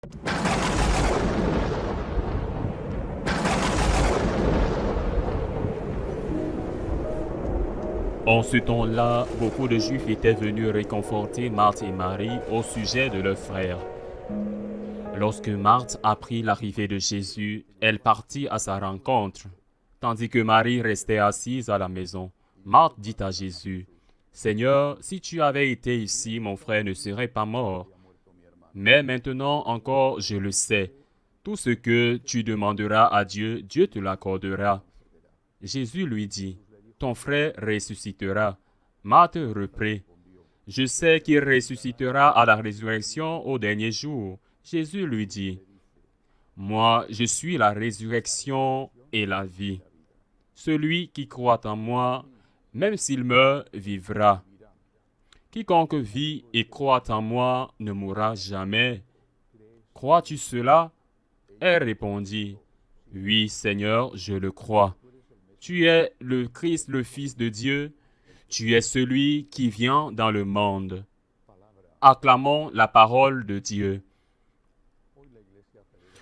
En ce temps-là, beaucoup de Juifs étaient venus réconforter Marthe et Marie au sujet de leur frère. Lorsque Marthe apprit l'arrivée de Jésus, elle partit à sa rencontre, tandis que Marie restait assise à la maison. Marthe dit à Jésus, « Seigneur, si tu avais été ici, mon frère ne serait pas mort. Mais maintenant encore, je le sais. Tout ce que tu demanderas à Dieu, Dieu te l'accordera. » Jésus lui dit, « Ton frère ressuscitera. » Marthe reprit, « Je sais qu'il ressuscitera à la résurrection au dernier jour. » Jésus lui dit, « Moi, je suis la résurrection et la vie. Celui qui croit en moi, même s'il meurt, vivra. Quiconque vit et croit en moi ne mourra jamais. Crois-tu cela? » Elle répondit, « Oui, Seigneur, je le crois. Tu es le Christ, le Fils de Dieu. Tu es celui qui vient dans le monde. » Acclamons la parole de Dieu.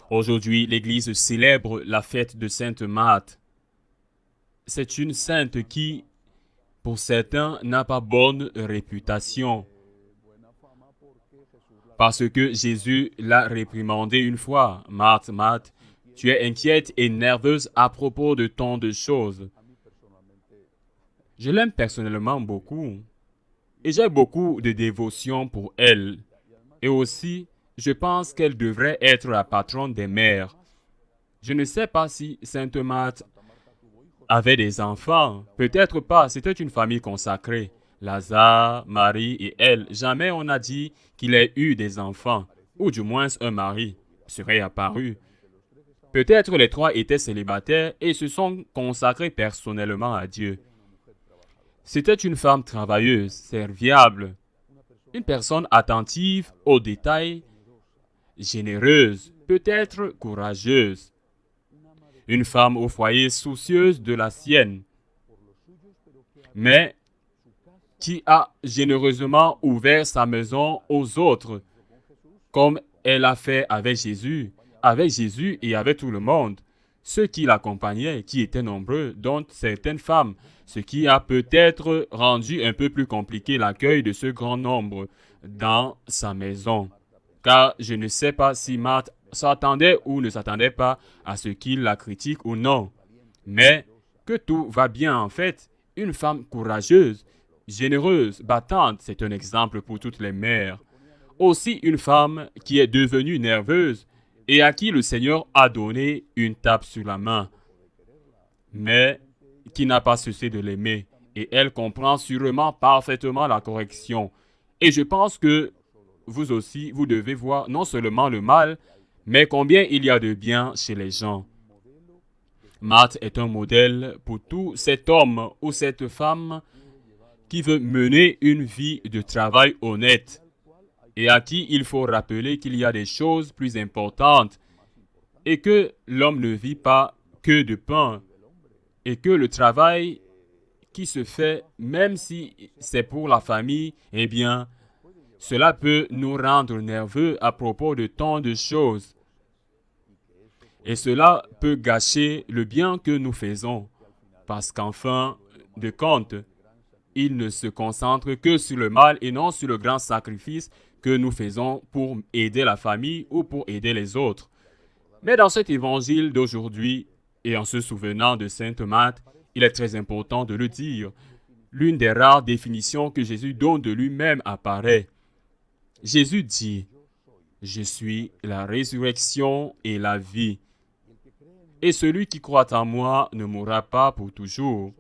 Aujourd'hui, l'Église célèbre la fête de Sainte Marthe. C'est une sainte qui, pour certains, n'a pas bonne réputation. Parce que Jésus l'a réprimandée une fois. « Marthe, Marthe, tu es inquiète et nerveuse à propos de tant de choses. » Je l'aime personnellement beaucoup. Et j'ai beaucoup de dévotion pour elle. Et aussi, je pense qu'elle devrait être la patronne des mères. Je ne sais pas si Sainte Marthe avait des enfants. Peut-être pas, c'était une famille consacrée. Lazare, Marie et elle, jamais on n'a dit qu'il ait eu des enfants, ou du moins un mari serait apparu. Peut-être les trois étaient célibataires et se sont consacrés personnellement à Dieu. C'était une femme travailleuse, serviable, une personne attentive aux détails, généreuse, peut-être courageuse. Une femme au foyer soucieuse de la sienne, mais qui a généreusement ouvert sa maison aux autres, comme elle a fait avec Jésus et avec tout le monde. Ceux qui l'accompagnaient, qui étaient nombreux, dont certaines femmes, ce qui a peut-être rendu un peu plus compliqué l'accueil de ce grand nombre dans sa maison. Car je ne sais pas si Marthe s'attendait ou ne s'attendait pas à ce qu'il la critique ou non. Mais que tout va bien en fait. Une femme courageuse, généreuse, battante, c'est un exemple pour toutes les mères. Aussi une femme qui est devenue nerveuse et à qui le Seigneur a donné une tape sur la main, mais qui n'a pas cessé de l'aimer. Et elle comprend sûrement parfaitement la correction. Et je pense que vous aussi, vous devez voir non seulement le mal, mais combien il y a de bien chez les gens. Marthe est un modèle pour tout cet homme ou cette femme qui veut mener une vie de travail honnête et à qui il faut rappeler qu'il y a des choses plus importantes et que l'homme ne vit pas que de pain et que le travail qui se fait, même si c'est pour la famille, eh bien, cela peut nous rendre nerveux à propos de tant de choses. Et cela peut gâcher le bien que nous faisons, parce qu'en fin de compte, il ne se concentre que sur le mal et non sur le grand sacrifice que nous faisons pour aider la famille ou pour aider les autres. Mais dans cet évangile d'aujourd'hui, et en se souvenant de Sainte Marthe, il est très important de le dire. L'une des rares définitions que Jésus donne de lui-même apparaît. Jésus dit, « Je suis la résurrection et la vie. Et celui qui croit en moi ne mourra pas pour toujours.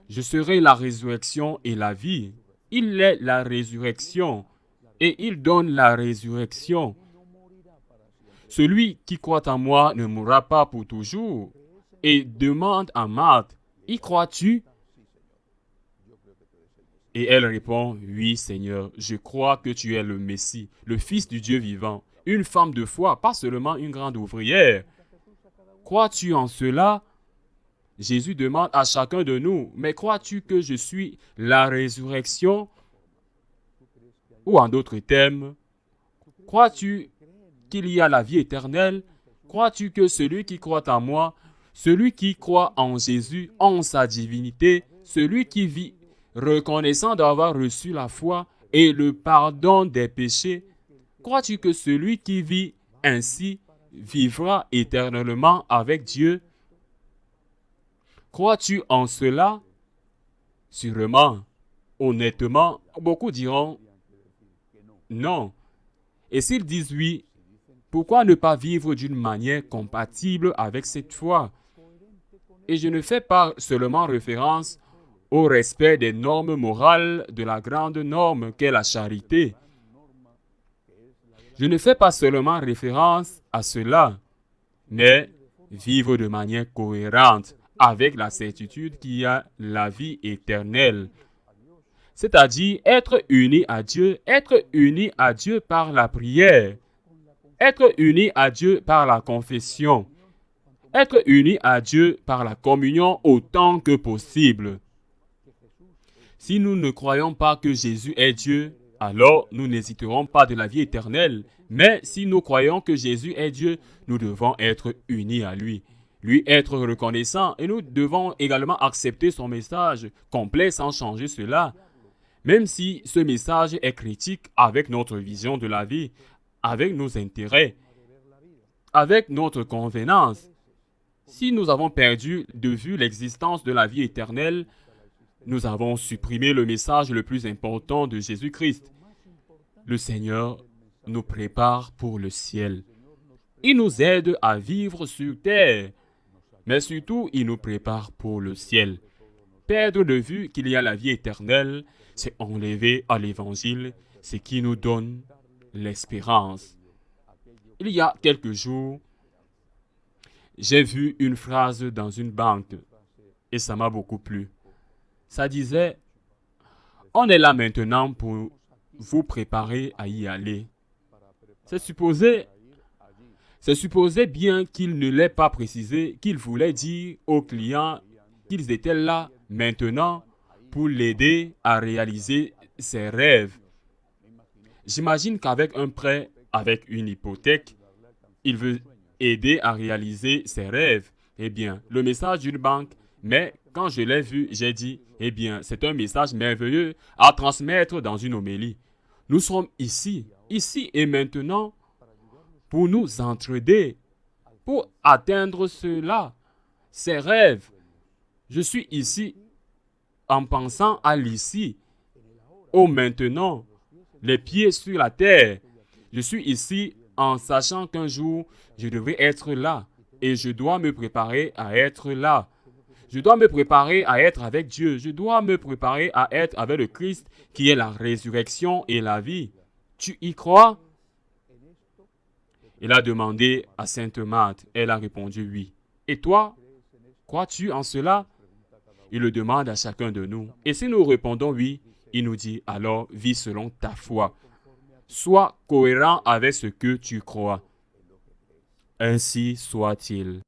Je serai la résurrection et la vie. » Il est la résurrection et il donne la résurrection. Celui qui croit en moi ne mourra pas pour toujours. Et demande à Marthe, « Y crois-tu? » Et elle répond, « Oui, Seigneur, je crois que tu es le Messie, le Fils du Dieu vivant, une femme de foi, pas seulement une grande ouvrière. Crois-tu en cela? » Jésus demande à chacun de nous, « Mais crois-tu que je suis la résurrection? » Ou en d'autres termes, crois-tu qu'il y a la vie éternelle? Crois-tu que celui qui croit en moi, celui qui croit en Jésus, en sa divinité, celui qui vit reconnaissant d'avoir reçu la foi et le pardon des péchés, crois-tu que celui qui vit ainsi vivra éternellement avec Dieu? Crois-tu en cela? Sûrement, honnêtement, beaucoup diront non. Et s'ils disent oui, pourquoi ne pas vivre d'une manière compatible avec cette foi? Et je ne fais pas seulement référence au respect des normes morales de la grande norme qu'est la charité. Je ne fais pas seulement référence à cela, mais vivre de manière cohérente avec la certitude qu'il y a la vie éternelle. C'est-à-dire être uni à Dieu par la prière, être uni à Dieu par la confession, être uni à Dieu par la communion autant que possible. Si nous ne croyons pas que Jésus est Dieu, alors nous n'hésiterons pas de la vie éternelle. Mais si nous croyons que Jésus est Dieu, nous devons être unis à lui, lui être reconnaissants, et nous devons également accepter son message complet sans changer cela. Même si ce message est critique avec notre vision de la vie, avec nos intérêts, avec notre convenance. Si nous avons perdu de vue l'existence de la vie éternelle, nous avons supprimé le message le plus important de Jésus-Christ. Le Seigneur nous prépare pour le ciel. Il nous aide à vivre sur terre, mais surtout, il nous prépare pour le ciel. Perdre de vue qu'il y a la vie éternelle, c'est enlever à l'Évangile ce qui nous donne l'espérance. Il y a quelques jours, j'ai vu une phrase dans une banque et ça m'a beaucoup plu. Ça disait, on est là maintenant pour vous préparer à y aller. C'est supposé bien qu'il ne l'ait pas précisé, qu'il voulait dire aux clients qu'ils étaient là maintenant pour l'aider à réaliser ses rêves. J'imagine qu'avec un prêt, avec une hypothèque, il veut aider à réaliser ses rêves. Eh bien, le message d'une banque, mais quand je l'ai vu, j'ai dit, eh bien, c'est un message merveilleux à transmettre dans une homélie. Nous sommes ici et maintenant, pour nous entraider, pour atteindre cela, ces rêves. Je suis ici en pensant à l'ici, au maintenant, les pieds sur la terre. Je suis ici en sachant qu'un jour, je devrais être là et je dois me préparer à être là. Je dois me préparer à être avec Dieu. Je dois me préparer à être avec le Christ qui est la résurrection et la vie. Tu y crois? Il a demandé à Sainte Marthe. Elle a répondu oui. Et toi, crois-tu en cela? Il le demande à chacun de nous. Et si nous répondons oui, il nous dit alors vis selon ta foi. Sois cohérent avec ce que tu crois. Ainsi soit-il.